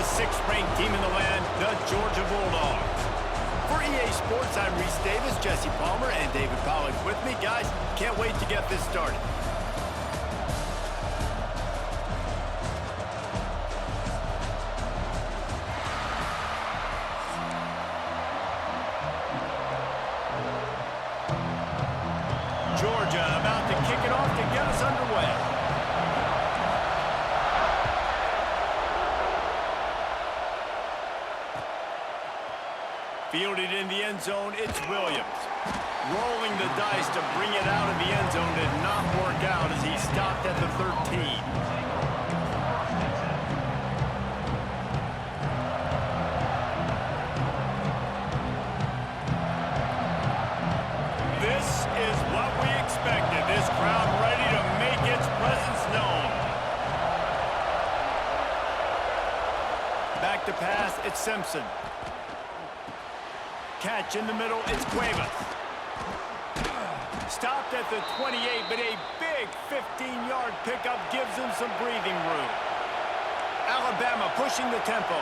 the 6th-ranked team in the land, the Georgia Bulldogs. For EA Sports, I'm Reese Davis, Jesse Palmer, and David Pollack with me. Guys, can't wait to get this started. Georgia about to kick it off to get us underway. Fielded in the end zone, it's Williams. Rolling the dice to bring it out of the end zone did not work out as he stopped at the 13. This is what we expected. This crowd ready to make its presence known. Back to pass, it's Simpson. Catch in the middle, it's Cuevas. Stopped at the 28, but a big 15-yard pickup gives him some breathing room. Alabama pushing the tempo.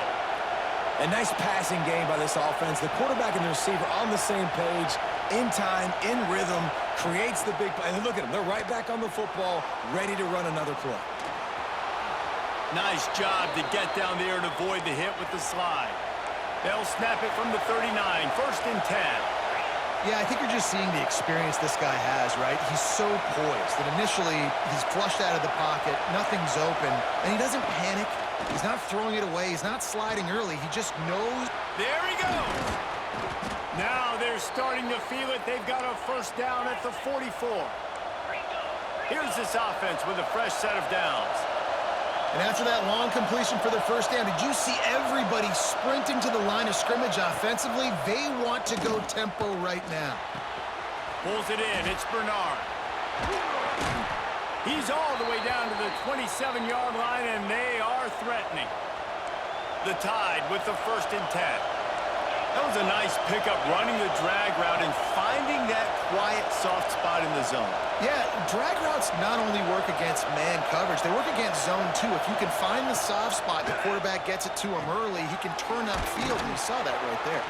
A nice passing game by this offense. The quarterback and the receiver on the same page, in time, in rhythm, creates the big play. And look at them, they're right back on the football, ready to run another play. Nice job to get down there and avoid the hit with the slide. They'll snap it from the 39, 1st and 10. Yeah, I think you're just seeing the experience this guy has, right? He's so poised that initially he's flushed out of the pocket, nothing's open, and he doesn't panic. He's not throwing it away. He's not sliding early. He just knows. There he goes. Now they're starting to feel it. They've got a 1st down at the 44. Here's this offense with a fresh set of downs. And after that long completion for the 1st down, did you see everybody sprinting to the line of scrimmage offensively? They want to go tempo right now. Pulls it in. It's Bernard. He's all the way down to the 27-yard line, and they are threatening. The Tide with the 1st and 10. That was a nice pickup, running the drag route and finding that quiet, soft spot in the zone. Yeah, drag routes not only work against man coverage, they work against zone too. If you can find the soft spot, the quarterback gets it to him early, he can turn upfield, and you saw that right there.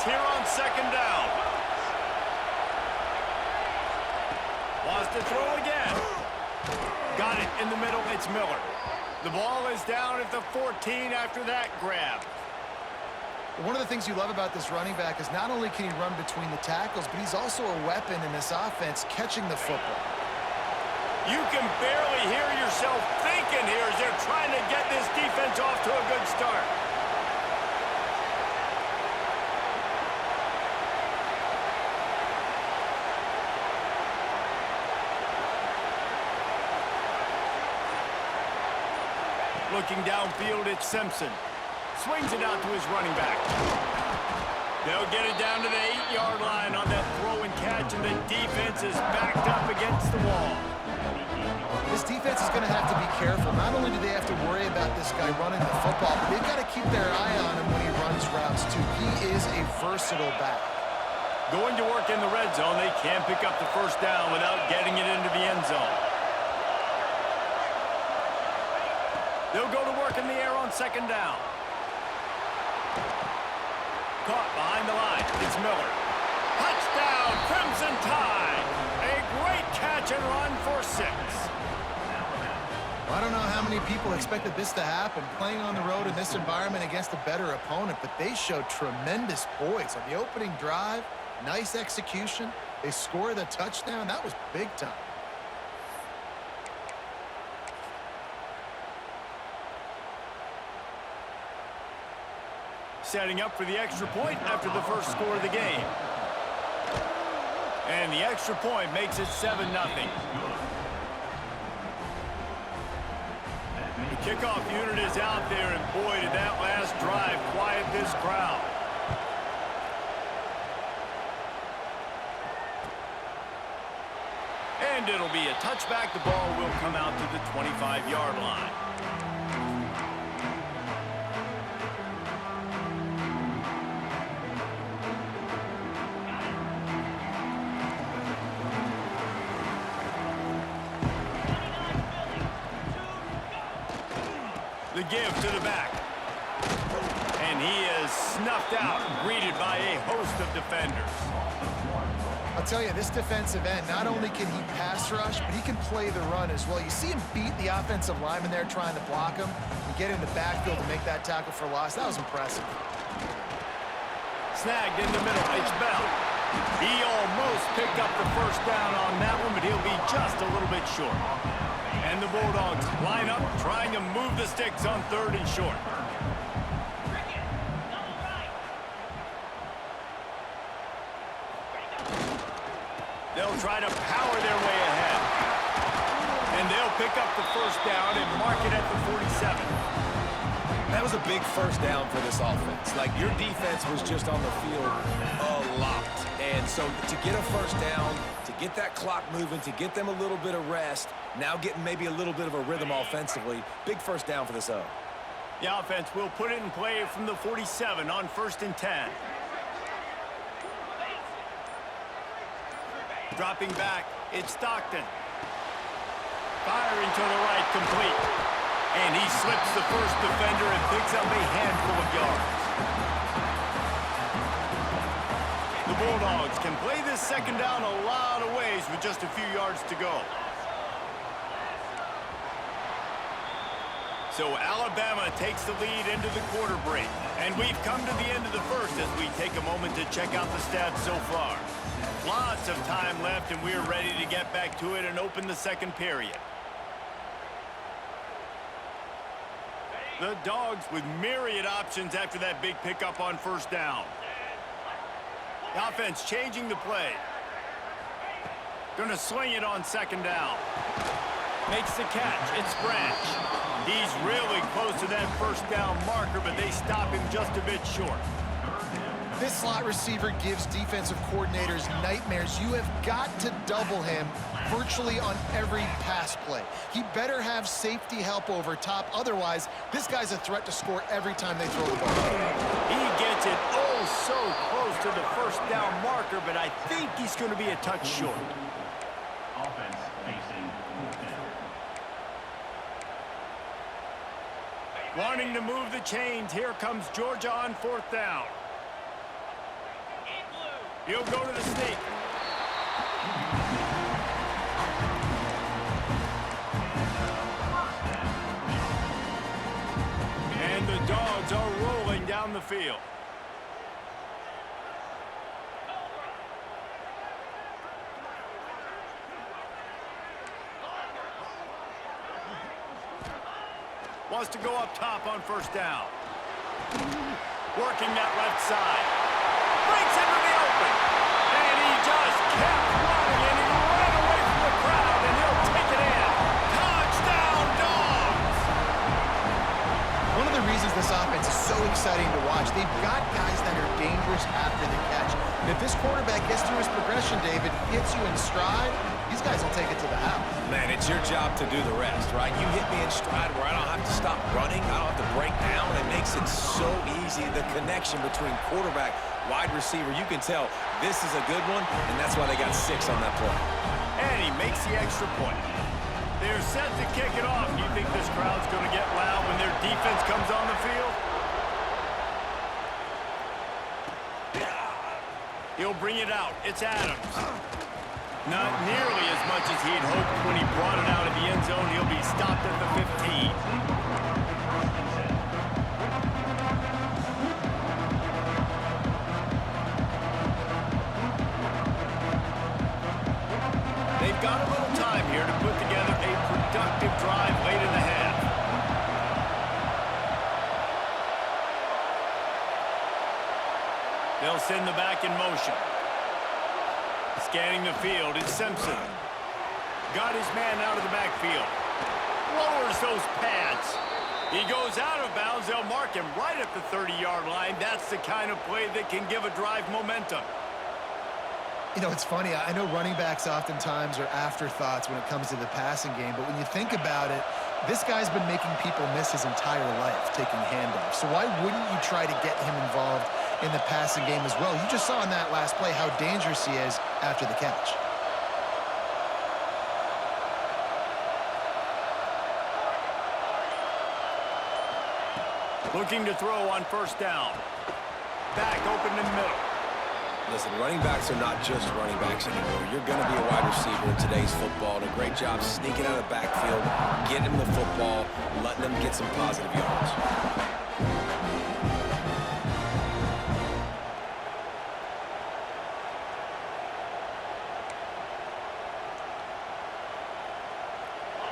Here on 2nd down. Wants to throw again. Got it in the middle. It's Miller. The ball is down at the 14 after that grab. One of the things you love about this running back is not only can he run between the tackles, but he's also a weapon in this offense catching the football. You can barely hear yourself thinking here as they're trying to get this defense off to a good start. Looking downfield, it's Simpson. Swings it out to his running back. They'll get it down to the 8-yard line on that throw and catch, and the defense is backed up against the wall. This defense is going to have to be careful. Not only do they have to worry about this guy running the football, but they've got to keep their eye on him when he runs routes, too. He is a versatile back. Going to work in the red zone, they can't pick up the 1st down without getting it into the end zone. They'll go to work in the air on 2nd down. Caught behind the line. It's Miller. Touchdown, Crimson Tide. A great catch and run for 6. Well, I don't know how many people expected this to happen, playing on the road in this environment against a better opponent, but they showed tremendous poise on the opening drive. Nice execution. They score the touchdown. That was big time. Setting up for the extra point after the 1st score of the game. And the extra point makes it 7-0. The kickoff unit is out there, and boy, did that last drive quiet this crowd. And it'll be a touchback. The ball will come out to the 25-yard line. The give to the back. And he is snuffed out, greeted by a host of defenders. I'll tell you, this defensive end, not only can he pass rush, but he can play the run as well. You see him beat the offensive lineman there trying to block him and get in the backfield to make that tackle for loss. That was impressive. Snagged in the middle. It's Bell. He almost picked up the first down on that one, but he'll be just a little bit short. And the Bulldogs line up, trying to move the sticks on 3rd and short. They'll try to power their way ahead. And they'll pick up the first down and mark it at the 47. That was a big first down for this offense. Like, your defense was just on the field a lot. And so to get a first down, to get that clock moving, to get them a little bit of rest, now getting maybe a little bit of a rhythm offensively, big first down for this O. The offense will put it in play from the 47 on 1st and 10. Dropping back, it's Stockton. Firing to the right, complete. And he slips the first defender and picks up a handful of yards. The Bulldogs can play this second down a lot of ways with just a few yards to go. So Alabama takes the lead into the quarter break. And we've come to the end of the first as we take a moment to check out the stats so far. Lots of time left, and we're ready to get back to it and open the second period. The Dogs with myriad options after that big pickup on first down. The offense changing the play. Going to swing it on second down. Makes the catch. It's Branch. He's really close to that first down marker, but they stop him just a bit short. This slot receiver gives defensive coordinators nightmares. You have got to double him virtually on every pass play. He better have safety help over top. Otherwise, this guy's a threat to score every time they throw the ball. He gets it so close to the first down marker, but I think he's going to be a touch short. Offense facing Wanting to move the chains, here comes Georgia on 4th down. He'll go to the sneak. And the Dogs are rolling down the field. Wants to go up top on first down. Working that left side. Breaks into the open. And he just kept running, and he ran away from the crowd, and he'll take it in. Touchdown, Dogs! One of the reasons this offense is so exciting to watch, they've got guys that are dangerous after the catch. And if this quarterback gets through his progression, David, hits you in stride, these guys will take it to the house. Man, it's your job to do the rest, right? You hit me in stride where I don't have to stop running. I don't have to break down. It makes it so easy. The connection between quarterback, wide receiver, you can tell this is a good one, and that's why they got 6 on that play. And he makes the extra point. They're set to kick it off. Do you think this crowd's going to get loud when their defense comes on the field? He'll bring it out. It's Adams. Not nearly as much as he'd hoped when he brought it out of the end zone. He'll be stopped at the 15. They've got a little time here to put together a productive drive late in the half. They'll send the back in motion. Scanning the field, it's Simpson. Got his man out of the backfield. Lowers those pads. He goes out of bounds. They'll mark him right at the 30-yard line. That's the kind of play that can give a drive momentum. You know, it's funny. I know running backs oftentimes are afterthoughts when it comes to the passing game, but when you think about it, this guy's been making people miss his entire life taking handoffs. So why wouldn't you try to get him involved in the passing game as well? You just saw in that last play how dangerous he is after the catch. Looking to throw on first down. Back open in the middle. Listen, running backs are not just running backs anymore. You're going to be a wide receiver in today's football. And a great job sneaking out of the backfield, getting him the football, letting them get some positive yards.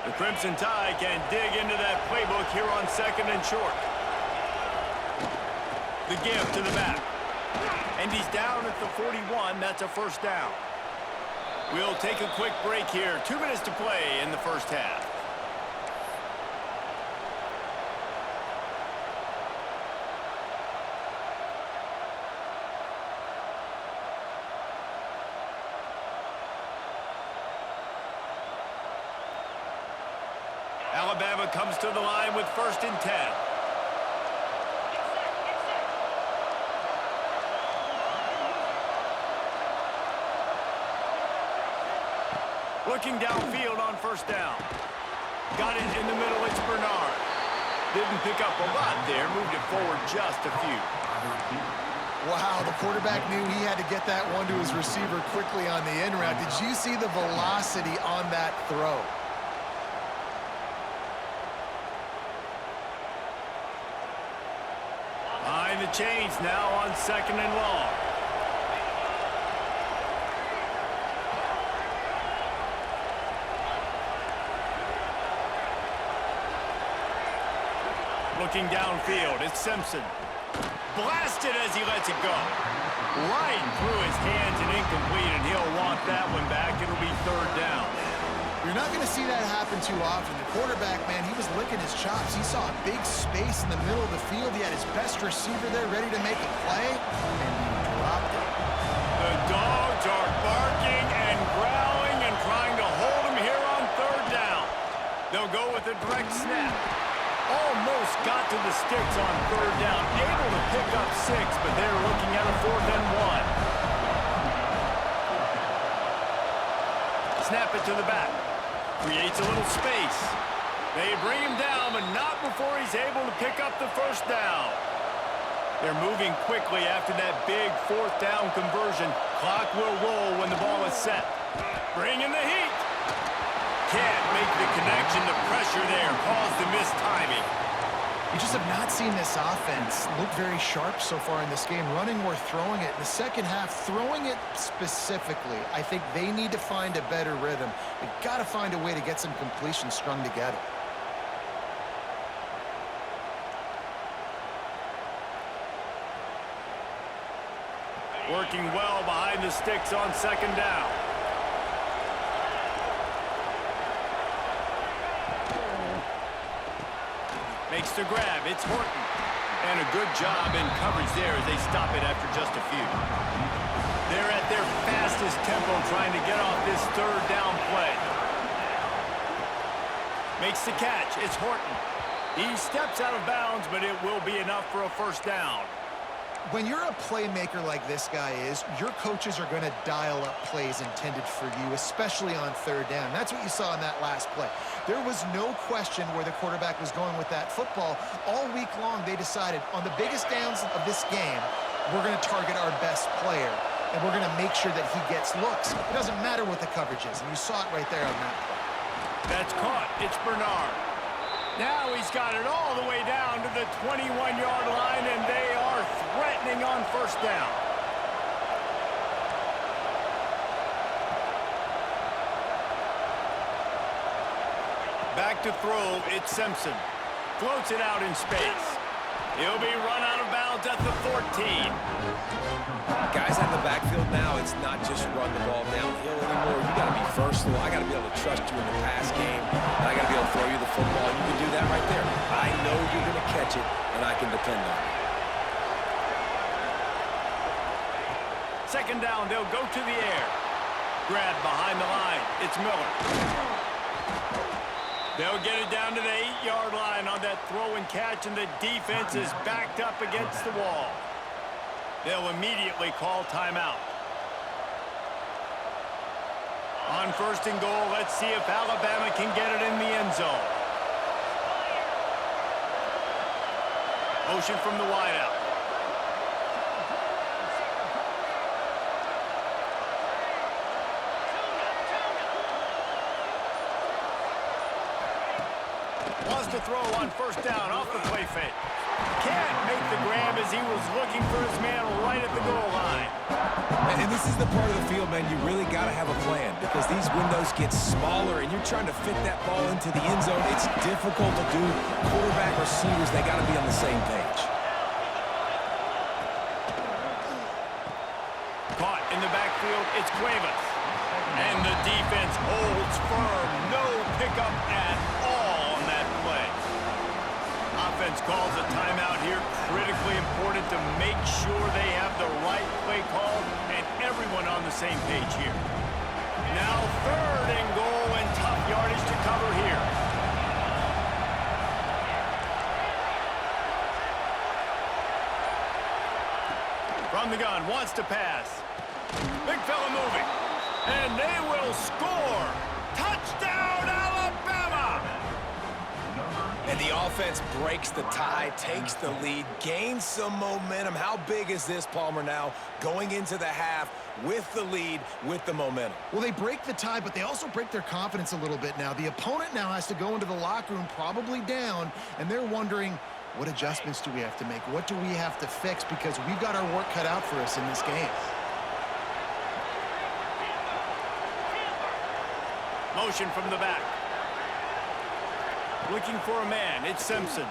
The Crimson Tide can dig into that playbook here on second and short. The give to the back. And he's down at the 41. That's a first down. We'll take a quick break here. 2 minutes to play in the first half. Alabama comes to the line with first and 10. Looking downfield on first down. Got it in the middle, it's Bernard. Didn't pick up a lot there, moved it forward just a few. Wow, the quarterback knew he had to get that one to his receiver quickly on the in route. Did you see the velocity on that throw? Behind the chains now on second and long. Looking downfield, it's Simpson. Blasted as he lets it go. Right through his hands and incomplete, and he'll want that one back. It'll be third down. You're not going to see that happen too often. The quarterback, man, he was licking his chops. He saw a big space in the middle of the field. He had his best receiver there ready to make a play, and he dropped it. The Dogs are barking and growling and trying to hold him here on third down. They'll go with a direct snap. Almost got to the sticks on third down. Able to pick up 6, but they're looking at a 4th and 1. Snap it to the back. Creates a little space. They bring him down, but not before he's able to pick up the first down. They're moving quickly after that big 4th down conversion. Clock will roll when the ball is set. Bring in the heat. Can't make the connection. The pressure there caused the missed timing. You just have not seen this offense look very sharp so far in this game, running or throwing it. In the second half, throwing it specifically, I think they need to find a better rhythm. They've got to find a way to get some completions strung together. Working well behind the sticks on second down. Makes the grab. It's Horton. And a good job in coverage there as they stop it after just a few. They're at their fastest tempo trying to get off this third down play. Makes the catch. It's Horton. He steps out of bounds, but it will be enough for a first down. When you're a playmaker like this guy is, your coaches are going to dial up plays intended for you, especially on third down. That's what you saw in that last play. There was no question where the quarterback was going with that football. All week long, they decided on the biggest downs of this game, we're going to target our best player, and we're going to make sure that he gets looks. It doesn't matter what the coverage is, and you saw it right there on that play. That's caught. It's Bernard. Now he's got it all the way down to the 21-yard line, and they are threatening on first down. Back to throw, it's Simpson. Floats it out in space. He'll be run out of bounds at the 14. Guys out in the backfield now, it's not just run the ball downhill anymore. You got to be versatile. I got to be able to trust you in the pass game, and I got to be able to throw you the football. You can do that right there. I know you're going to catch it, and I can depend on it. Second down, they'll go to the air. Grab behind the line. It's Miller. They'll get it down to the 8-yard line on that throw and catch, and the defense is backed up against the wall. They'll immediately call timeout. On first and goal, let's see if Alabama can get it in the end zone. Motion from the wideout. Wants to throw on first down off the play fake. Can't make the grab as he was looking for his man right at the goal line. And this is the part of the field, man, you really got to have a plan because these windows get smaller and you're trying to fit that ball into the end zone. It's difficult to do. Quarterback, receivers, they got to be on the same page. Caught in the backfield, it's Cuevas. And the defense holds firm. No pickup at all on that play. Offense calls a timeout here. Critically important to make sure they have the right play call and everyone on the same page here. Now 3rd and goal and tough yardage to cover here. From the gun, wants to pass. Big fella moving. And they will score. Touchdown, Alabama! And the offense breaks the tie, takes the lead, gains some momentum. How big is this, Palmer, now going into the half with the lead, with the momentum? Well, they break the tie, but they also break their confidence a little bit now. The opponent now has to go into the locker room probably down, and they're wondering, what adjustments do we have to make? What do we have to fix? Because we've got our work cut out for us in this game. Motion from the back. Looking for a man. It's Simpson.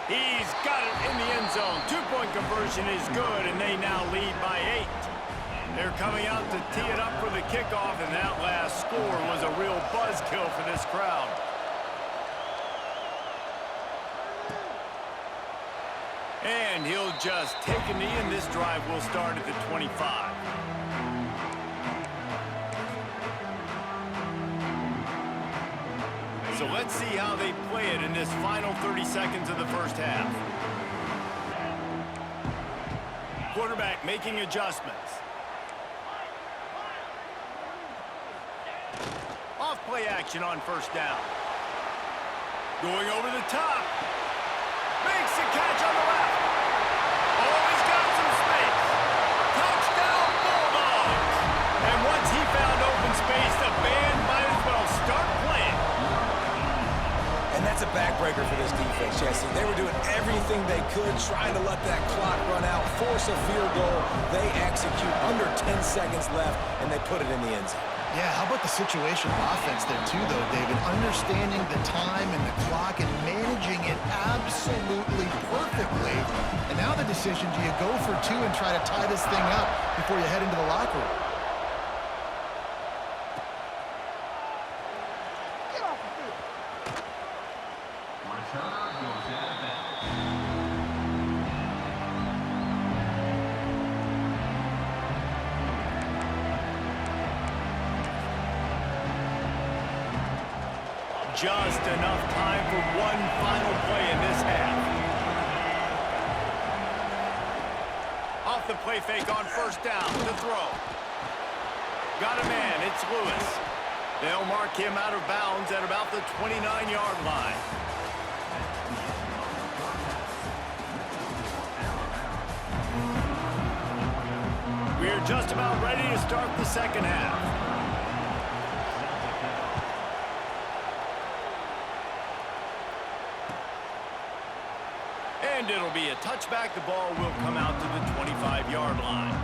He's got it in the end zone. 2-point conversion is good, and they now lead by 8. They're coming out to tee it up for the kickoff, and that last score was a real buzzkill for this crowd. And he'll just take a knee, and this drive will start at the 25. So let's see how they play it in this final 30 seconds of the first half. Quarterback making adjustments. Off play action on first down. Going over the top. Makes the catch on the left. Oh, he's got some space. Touchdown, Bulldogs. And once he found open space, the band might as well start playing. And that's a backbreaker for this defense, Jesse. They were doing everything they could, trying to let that clock run out, force a field goal. They execute under 10 seconds left, and they put it in the end zone. Yeah, how about the situational offense there too, though, David? Understanding the time and the clock and managing it absolutely perfectly. And now the decision, do you go for 2 and try to tie this thing up before you head into the locker room? Just enough time for one final play in this half. Off the play fake on first down to throw. Got a man, it's Lewis. They'll mark him out of bounds at about the 29-yard line. We're just about ready to start the second half. And it'll be a touchback. The ball will come out to the 25-yard line.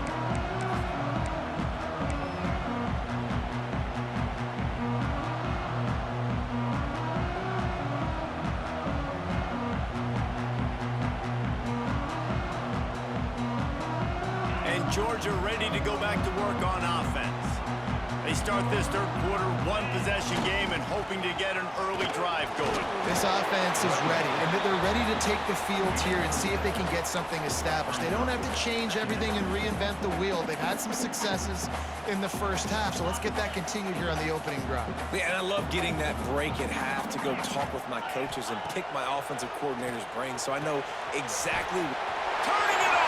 And Georgia ready to go back to work on offense. They start this third quarter, one-possession game, and hoping to get an early drive going. This offense is ready, and they're ready to take the field here and see if they can get something established. They don't have to change everything and reinvent the wheel. They've had some successes in the first half, so let's get that continued here on the opening drive. Yeah, and I love getting that break at half to go talk with my coaches and pick my offensive coordinator's brain so I know exactly. Turning it on!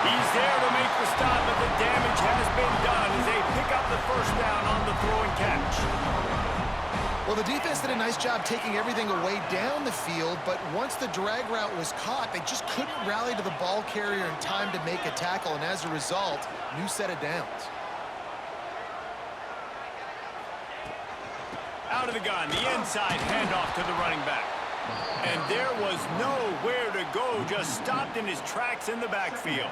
He's there to make the stop, but the damage has been done as they pick up the first down on the throw and catch. Well, the defense did a nice job taking everything away down the field, but once the drag route was caught, they just couldn't rally to the ball carrier in time to make a tackle, and as a result, new set of downs. Out of the gun, the inside handoff to the running back. And there was nowhere to go, just stopped in his tracks in the backfield.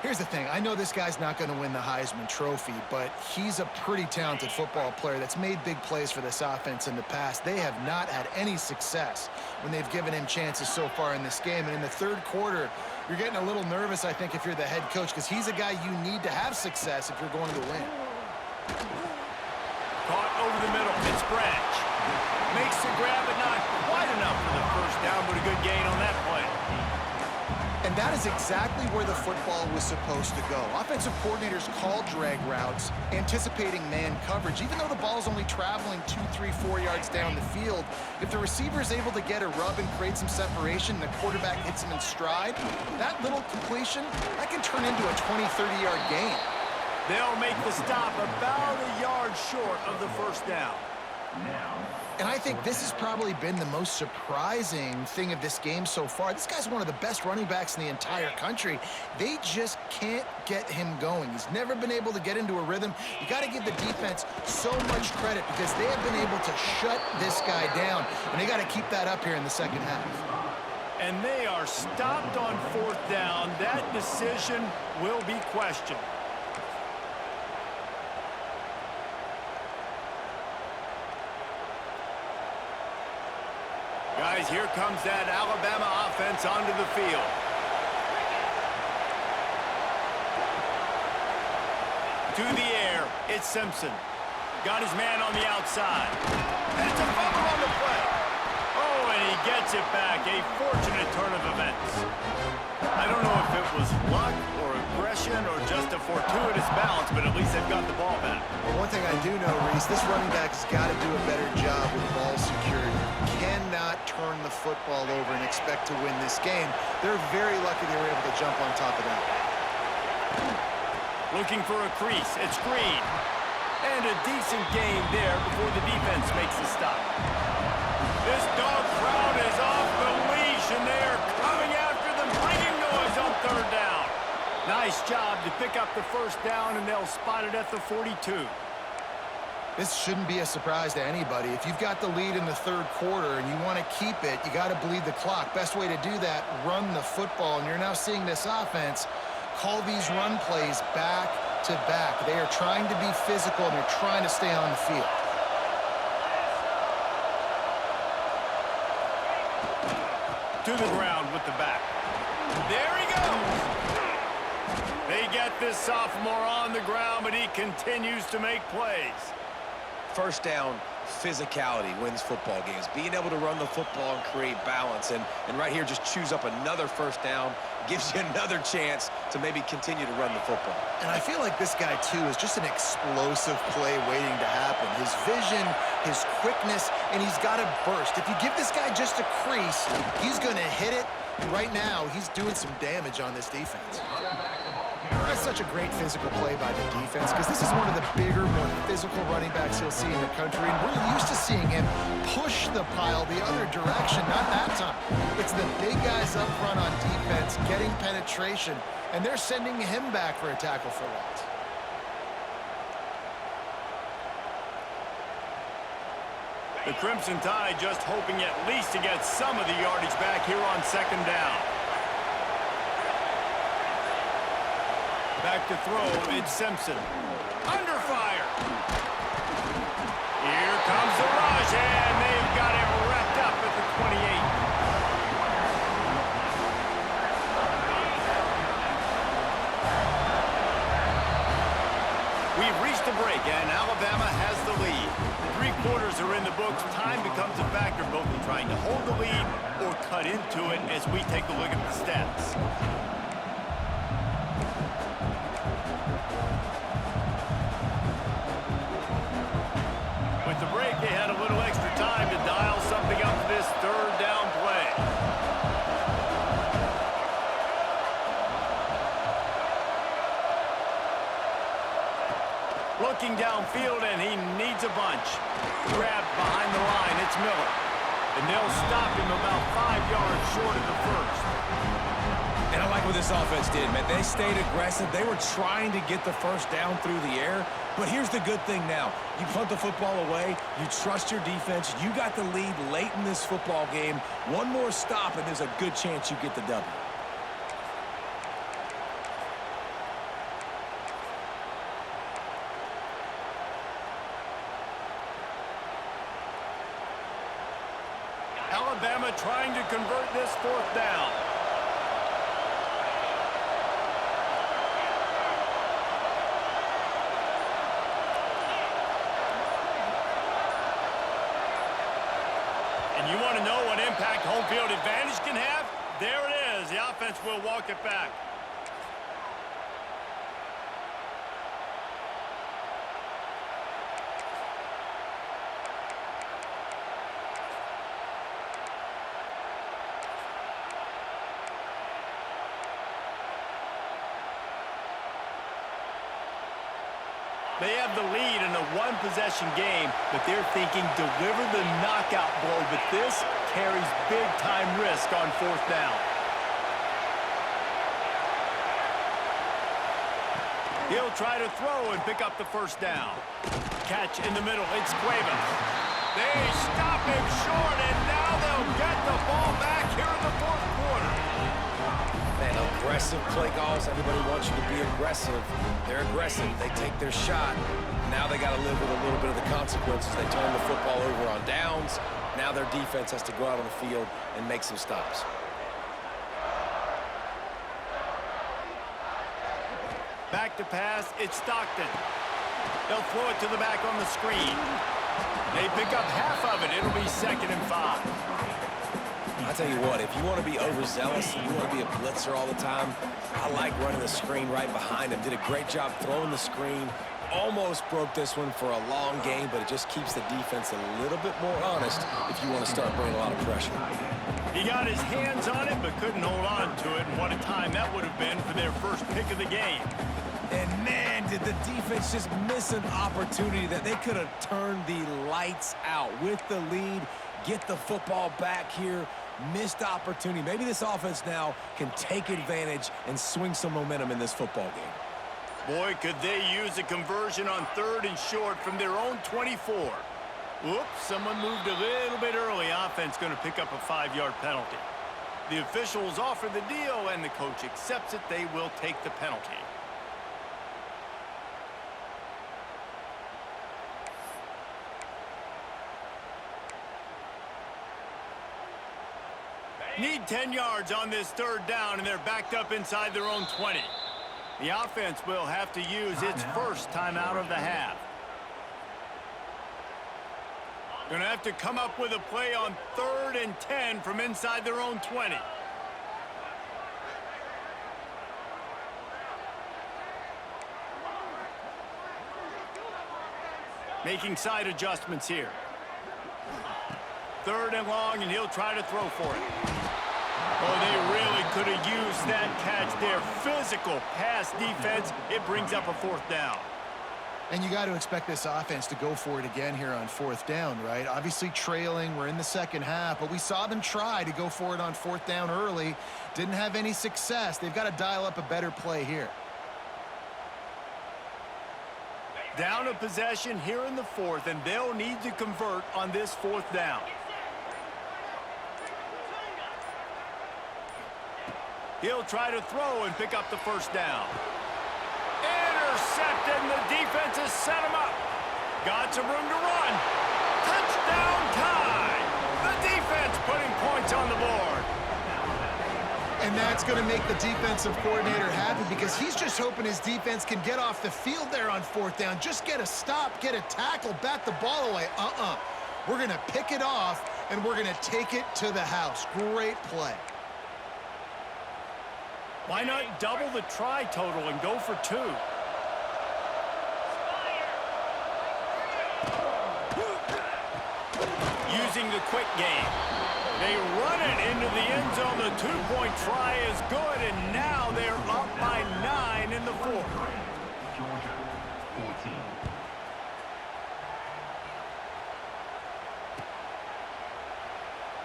Here's the thing. I know this guy's not going to win the Heisman Trophy, but he's a pretty talented football player that's made big plays for this offense in the past. They have not had any success when they've given him chances so far in this game. And in the third quarter, you're getting a little nervous, I think, if you're the head coach, because he's a guy you need to have success if you're going to win. Caught over the middle. It's Branch. Makes the grab, but not quite enough for the first down, but a good gain on that play. And that is exactly where the football was supposed to go. Offensive coordinators call drag routes, anticipating man coverage. Even though the ball's only traveling 2, 3, 4 yards down the field, if the receiver is able to get a rub and create some separation, and the quarterback hits him in stride, that little completion, that can turn into a 20, 30-yard gain. They'll make the stop about a yard short of the first down. And I think this has probably been the most surprising thing of this game so far. This guy's one of the best running backs in the entire country. They just can't get him going. He's never been able to get into a rhythm. You got to give the defense so much credit because they have been able to shut this guy down, and they got to keep that up here in the second half. And they are stopped on fourth down. That decision will be questioned. Guys, here comes that Alabama offense onto the field. To the air, it's Simpson. Got his man on the outside. And it's a fumble on the play. Oh, and he gets it back. A fortunate turn of events. I don't know if it was luck or aggression or just a fortuitous bounce, but at least they've got the ball back. Well, one thing I do know, Reese, this running back's got to do a better job with ball security. Cannot turn the football over and expect to win this game. They're very lucky they were able to jump on top of that. Looking for a crease. It's Green. And a decent gain there before the defense makes the stop. This dog crowd is off the leash, and they are coming after them, bringing noise on third down. Nice job to pick up the first down, and they'll spot it at the 42. This shouldn't be a surprise to anybody. If you've got the lead in the third quarter and you want to keep it, you got to bleed the clock. Best way to do that, run the football. And you're now seeing this offense call these run plays back to back. They are trying to be physical, and they're trying to stay on the field. To the ground with the back. There he goes. They get this sophomore on the ground, but he continues to make plays. First down, physicality wins football games. Being able to run the football and create balance. And right here, just choose up another first down. Gives you another chance to maybe continue to run the football. And I feel like this guy, too, is just an explosive play waiting to happen. His vision, his quickness, and he's got to burst. If you give this guy just a crease, he's going to hit it. Right now, he's doing some damage on this defense. That's such a great physical play by the defense because this is one of the bigger, more physical running backs you'll see in the country, and we're used to seeing him push the pile the other direction. Not that time. It's the big guys up front on defense getting penetration, and they're sending him back for a tackle for loss. The Crimson Tide just hoping at least to get some of the yardage back here on second down. Back to throw, it's Simpson. Under fire. Here comes the rush, and they've got him wrapped up at the 28. We've reached the break, and Alabama has the lead. 3 quarters are in the books. Time becomes a factor, both in trying to hold the lead or cut into it as we take a look at the stats. With the break, they had a little extra time to dial something up for this third down play. Looking downfield, and he needs a bunch. Grab Lance Miller. And they'll stop him about 5 yards short of the first. And I like what this offense did, man. They stayed aggressive. They were trying to get the first down through the air. But here's the good thing now. You punt the football away. You trust your defense. You got the lead late in this football game. One more stop, and there's a good chance you get the W. Alabama trying to convert this fourth down. And you want to know what impact home field advantage can have? There it is. The offense will walk it back. They have the lead in a one-possession game, but they're thinking deliver the knockout blow, but this carries big-time risk on fourth down. He'll try to throw and pick up the first down. Catch in the middle. It's Cuevas. They stop him short, and now they'll get the ball back here in the fourth quarter. Man, aggressive play calls. Everybody wants you to be aggressive. They're aggressive. They take their shot. Now they got to live with a little bit of the consequences. They turn the football over on downs. Now their defense has to go out on the field and make some stops. Back to pass. It's Stockton. They'll throw it to the back on the screen. They pick up half of it. It'll be 2nd and 5. I tell you what, if you want to be overzealous and you want to be a blitzer all the time, I like running the screen right behind him. Did a great job throwing the screen. Almost broke this one for a long game, but it just keeps the defense a little bit more honest if you want to start bringing a lot of pressure. He got his hands on it, but couldn't hold on to it. And what a time that would have been for their first pick of the game. And man, did the defense just miss an opportunity that they could have turned the lights out with the lead, get the football back here. Missed opportunity. Maybe this offense now can take advantage and swing some momentum in this football game. Boy, could they use a conversion on 3rd and short from their own 24. Whoops, someone moved a little bit early. Offense going to pick up a 5-yard penalty. The officials offer the deal, and the coach accepts it. They will take the penalty. Need 10 yards on this 3rd down, and they're backed up inside their own 20. The offense will have to use its first timeout of the half. Going to have to come up with a play on 3rd and 10 from inside their own 20. Making side adjustments here. 3rd and long, and he'll try to throw for it. Oh, they really could have used that catch there. Physical pass defense. It brings up a 4th down. And you got to expect this offense to go for it again here on 4th down, right? Obviously trailing. We're in the second half, but we saw them try to go for it on 4th down early. Didn't have any success. They've got to dial up a better play here. Down a possession here in the 4th, and they'll need to convert on this 4th down. He'll try to throw and pick up the first down. Intercepted, and the defense has set him up. Got some room to run. Touchdown tie. The defense putting points on the board. And that's going to make the defensive coordinator happy because he's just hoping his defense can get off the field there on 4th down. Just get a stop, get a tackle, bat the ball away. We're going to pick it off, and we're going to take it to the house. Great play. Why not double the try total and go for 2? Using the quick game. They run it into the end zone. The 2-point try is good, and now they're up by 9 in the 4th. Georgia, 14.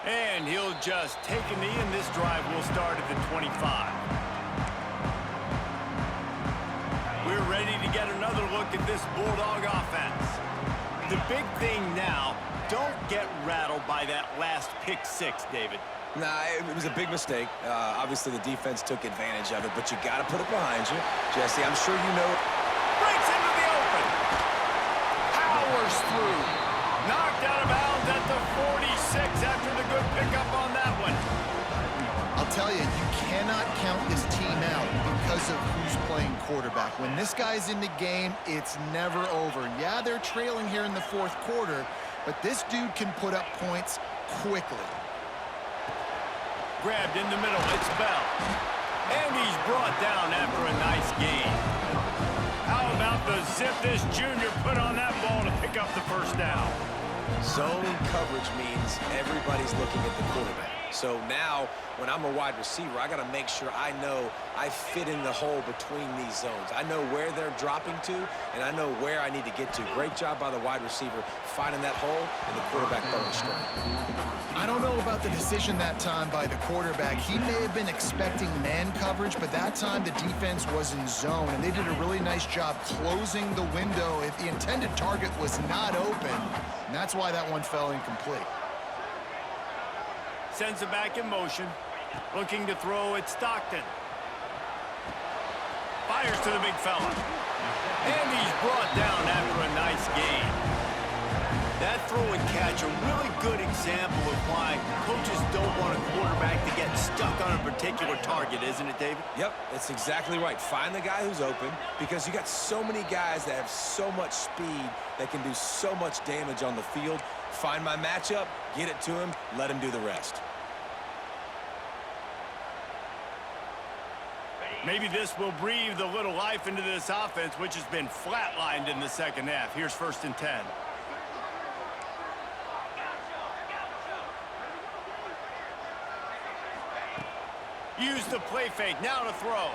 And he'll just take a knee, and this drive will start at the 25. We're ready to get another look at this Bulldog offense. The big thing now, don't get rattled by that last pick six, David. Nah, it was a big mistake. Obviously, the defense took advantage of it, but you got to put it behind you. Jesse, I'm sure you know. Breaks into the open. Powers through. Knocked out of bounds at the 46 after the good pickup on that one. I'll tell you, you cannot count this team out because of who's playing quarterback. When this guy's in the game, it's never over. Yeah, they're trailing here in the fourth quarter, but this dude can put up points quickly. Grabbed in the middle, it's Bell. And he's brought down after a nice gain. How about the zip this junior put on that ball to pick up the first down? Zone coverage means everybody's looking at the quarterback. So now, when I'm a wide receiver, I got to make sure I know I fit in the hole between these zones. I know where they're dropping to, and I know where I need to get to. Great job by the wide receiver finding that hole, and the quarterback throwing straight. I don't know about the decision that time by the quarterback. He may have been expecting man coverage, but that time the defense was in zone, and they did a really nice job closing the window. If the intended target was not open, and that's why that one fell incomplete. Sends it back in motion. Looking to throw at Stockton. Fires to the big fella. And he's brought down after a nice gain. That throw and catch, a really good example of why coaches don't want a quarterback to get stuck on a particular target, isn't it, David? Yep, that's exactly right. Find the guy who's open, because you got so many guys that have so much speed that can do so much damage on the field. Find my matchup, get it to him, let him do the rest. Maybe this will breathe a little life into this offense, which has been flatlined in the second half. Here's 1st and 10. Use the play fake, now to throw.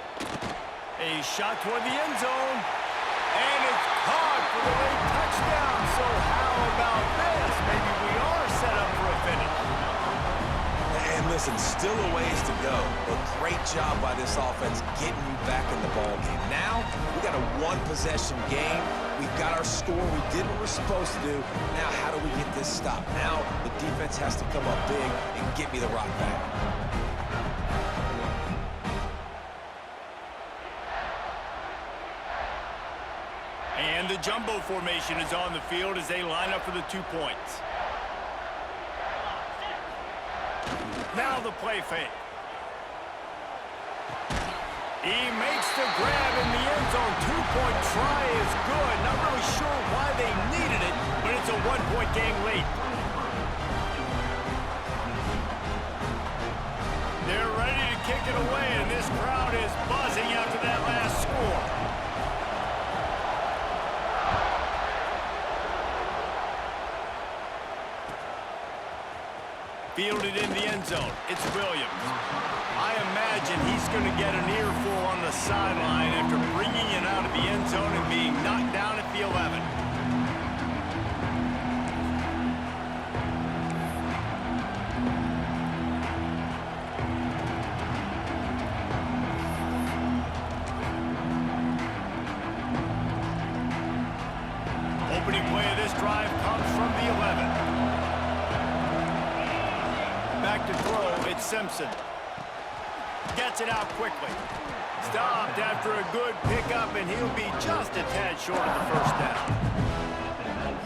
A shot toward the end zone. And it's caught for the late touchdown. So how about this? Maybe we are set up for a finish. And listen, still a ways to go, but great job by this offense getting you back in the ball game. Now, we got a one-possession game. We've got our score. We did what we're supposed to do. Now, how do we get this stopped? Now, the defense has to come up big and get me the rock back. And the jumbo formation is on the field as they line up for the 2 points. Now the play fake. He makes the grab in the end zone. 2-point try is good. Not really sure why they needed it, but it's a 1-point game late. They're ready to kick it away, and this crowd is buzzing after that last score. Fielded in the end zone. It's Williams. I imagine he's going to get an earful on the sideline after bringing it out of the end zone and being knocked down at the 11. Opening play of this drive comes from the 11. Back to throw, it's Simpson. Gets it out quickly. Stopped after a good pickup, and he'll be just a tad short of the first down.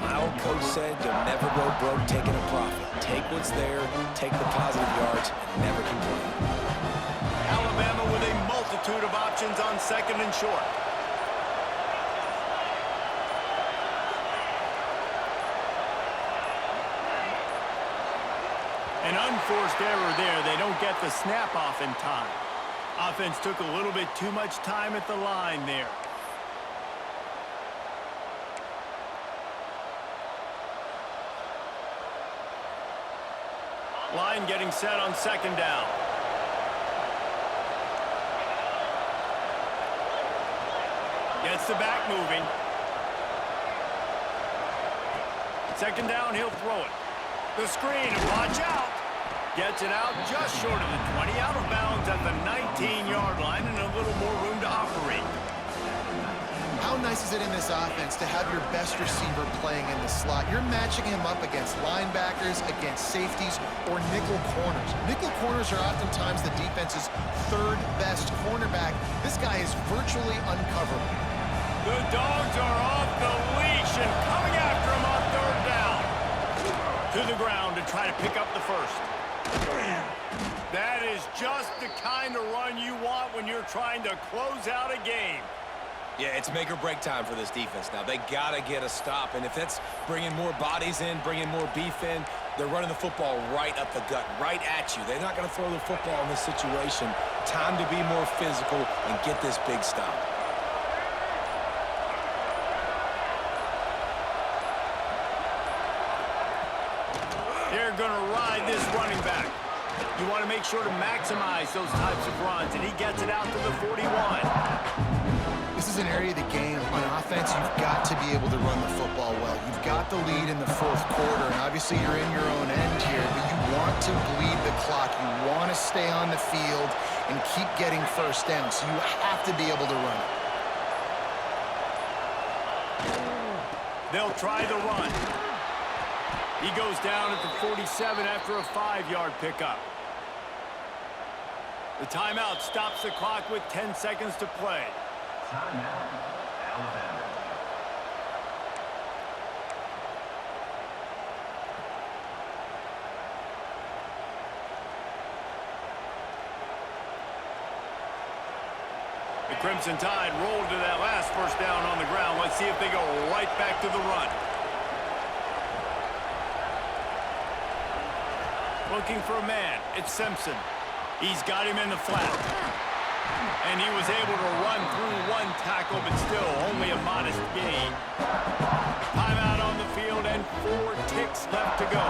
My old coach said you'll never go broke taking a profit. Take what's there, take the positive yards, and never complain. Alabama with a multitude of options on 2nd and short. An unforced error there. They don't get the snap off in time. Offense took a little bit too much time at the line there. Line getting set on 2nd down. Gets the back moving. 2nd down, he'll throw it. The screen, and watch out. Gets it out just short of the 20, out of bounds at the 19-yard line, and a little more room to operate. How nice is it in this offense to have your best receiver playing in the slot? You're matching him up against linebackers, against safeties, or nickel corners. Nickel corners are oftentimes the defense's third best cornerback. This guy is virtually uncoverable. The Dogs are off the leash and coming after him on third down. To the ground to try to pick up the first. That is just the kind of run you want when you're trying to close out a game. Yeah, it's make or break time for this defense now. They got to get a stop, and if that's bringing more bodies in, bringing more beef in, they're running the football right up the gut, right at you. They're not going to throw the football in this situation. Time to be more physical and get this big stop. They're going to ride this running back. You want to make sure to maximize those types of runs, and he gets it out to the 41. This is an area of the game. On offense, you've got to be able to run the football well. You've got the lead in the fourth quarter, and obviously you're in your own end here, but you want to bleed the clock. You want to stay on the field and keep getting first down, so you have to be able to run it. They'll try the run. He goes down at the 47 after a 5-yard pickup. The timeout stops the clock with 10 seconds to play. Timeout, Alabama. The Crimson Tide rolled to that last first down on the ground. Let's see if they go right back to the run. Looking for a man. It's Simpson. He's got him in the flat. And he was able to run through one tackle, but still only a modest gain. Timeout on the field and 4 ticks left to go.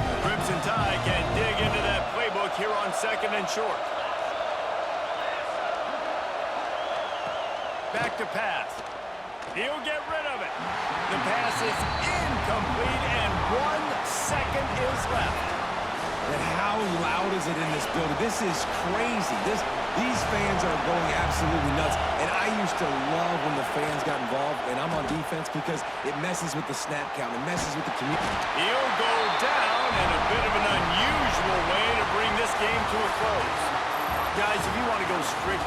The Crimson Tide can dig into that playbook here on 2nd and short. Back to pass. He'll get rid of it. The pass is incomplete, and 1 second is left. And how loud is it in this building? This is crazy. These fans are going absolutely nuts. And I used to love when the fans got involved, and I'm on defense because it messes with the snap count. It messes with the community. He'll go down in a bit of an unusual way to bring this game to a close. Guys, if you want to go strict